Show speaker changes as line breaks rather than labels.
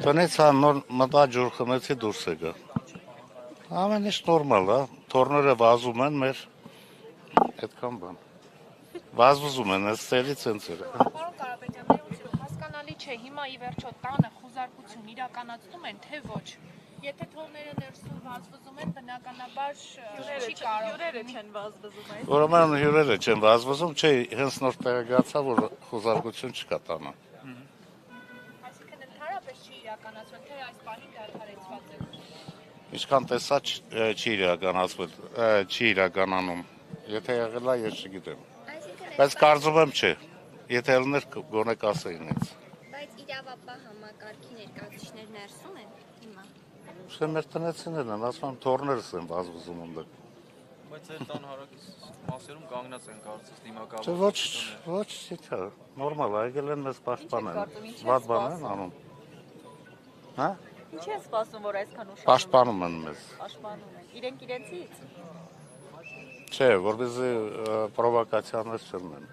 Տնից նոր մտա ջուր խմեցի դուրս եկա։ Ամեն ինչ նորմալ է, թորները վազում են մեր այդքան բան։ Վազվզում են, այս ծերից են ծերը։
Պարոն Կարապետյան, ներողություն, հասկանալի չէ, հիմա ի վերջո տանը խոզարկություն իրականացնում են, թե ոչ։ Եթե թորները ներսում վազվզում են, բնականաբար չի կարող։
Հյուրերը չեն վազվզում այս։
Ուրեմն հյուրերը չեն վազվզում, չէ, հենց նոր տեղեկացա, որ խոզարկություն չկա տանը։
Այսինքն ընդհանրապես չի իրականացվել, թե այս պահին դադարեցված է։
Ինչքան տեսա չի իրականանում։ Եթե եղել է, ես չգիտեմ։ Բայց կարծում եմ չէ։ Եթե ելներ գոնե կասեին ինձ։
Բայց իրավապահ համակարգի ներկայացուցիչներ ներսում են հիմա։
Չէ, մեր տնեցիներն են, ասում եմ թորներս են վազվզում ընդդեմ։
Բայց այդ տան հարակից մասերում կանգնած են կարծես դիմակայող։
Չէ, ոչ, չէ, նորմալ է, եկել են մեզ պաշտպանել։ Վատ բան են անում։ Հա?
Ինչ են սպասում, որ այսքան ուշ
Պաշտպանում են մեզ։
պաշտպանում են։ Իրենք իրենցից։
Չէ, որովհետեւ պրովոկացիաներ չլինեն։